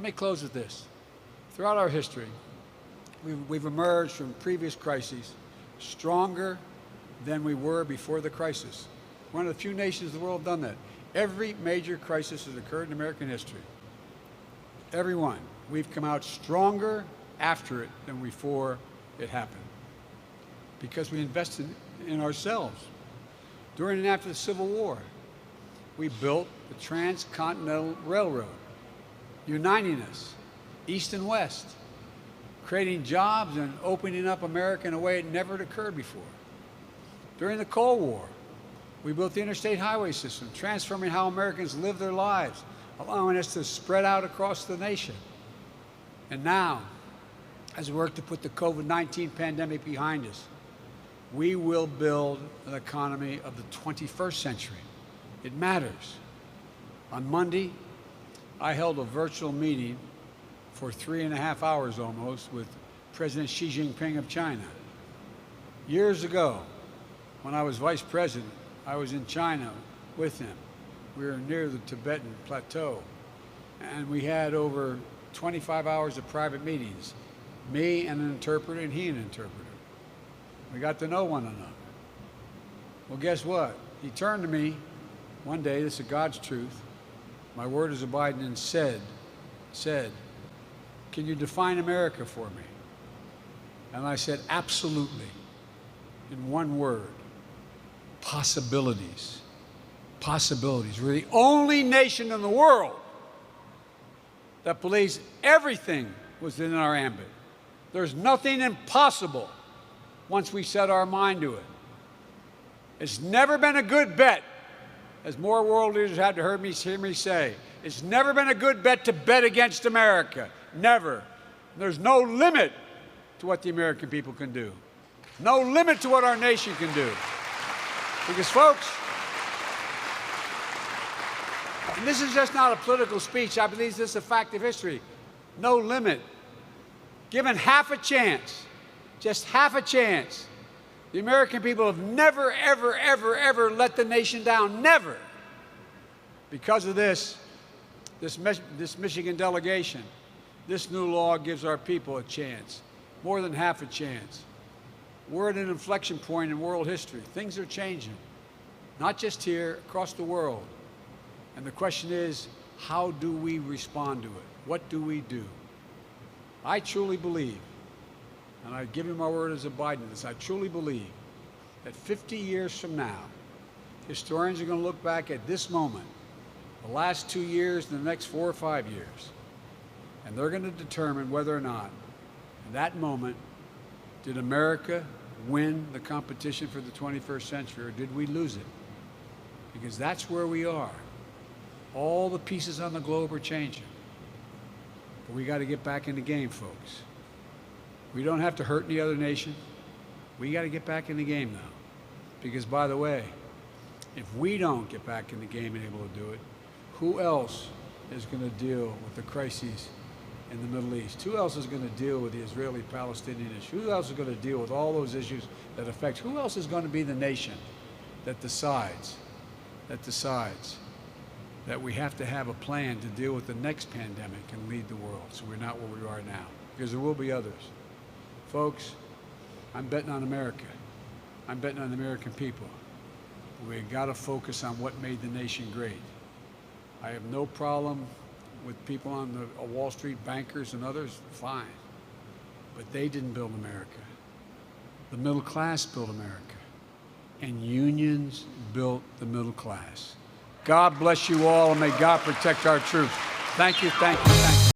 Let me close with this. Throughout our history, we've emerged from previous crises stronger than we were before the crisis. One of the few nations in the world done that. Every major crisis has occurred in American history. Every one. We've come out stronger after it than before it happened, because we invested in ourselves. During and after the Civil War, we built the Transcontinental Railroad, uniting us, East and West, creating jobs and opening up America in a way it never had occurred before. During the Cold War, we built the interstate highway system, transforming how Americans live their lives, allowing us to spread out across the nation. And now, as we work to put the COVID-19 pandemic behind us, we will build an economy of the 21st century. It matters. On Monday, I held a virtual meeting for 3.5 hours almost with President Xi Jinping of China. Years ago, when I was vice president, I was in China with him. We were near the Tibetan plateau, and we had over 25 hours of private meetings, me and an interpreter and he an interpreter. We got to know one another. Well, guess what? He turned to me one day, this is God's truth, my word is abiding, and said, "Can you define America for me?" And I said, "Absolutely," in one word: possibilities. Possibilities. We're the only nation in the world that believes everything was within our ambit. There's nothing impossible once we set our mind to it. It's never been a good bet, as more world leaders have heard me say, it's never been a good bet to bet against America. Never. There's no limit to what the American people can do. No limit to what our nation can do. Because, folks, and this is just not a political speech, I believe this is a fact of history. No limit. Given half a chance, just half a chance, the American people have never, ever, ever, ever let the nation down. Never. Because of this Michigan delegation, this new law gives our people a chance, more than half a chance. We're at an inflection point in world history. Things are changing, not just here, across the world. And the question is, how do we respond to it? What do we do? I truly believe, and I give you my word as abiding this, I truly believe that 50 years from now, historians are going to look back at this moment, the last 2 years and the next 4 or 5 years, and they're going to determine whether or not, in that moment, did America win the competition for the 21st century, or did we lose it? Because that's where we are. All the pieces on the globe are changing. But we got to get back in the game, folks. We don't have to hurt any other nation. We got to get back in the game now. Because, by the way, if we don't get back in the game and able to do it, who else is going to deal with the crises in the Middle East? Who else is going to deal with the Israeli-Palestinian issue? Who else is going to deal with all those issues that affect? Who else is going to be the nation that decides that we have to have a plan to deal with the next pandemic and lead the world, so we're not where we are now? Because there will be others. Folks, I'm betting on America. I'm betting on the American people. We've got to focus on what made the nation great. I have no problem with people on the Wall Street, bankers and others, fine. But they didn't build America. The middle class built America. And unions built the middle class. God bless you all, and may God protect our troops. Thank you, thank you, thank you.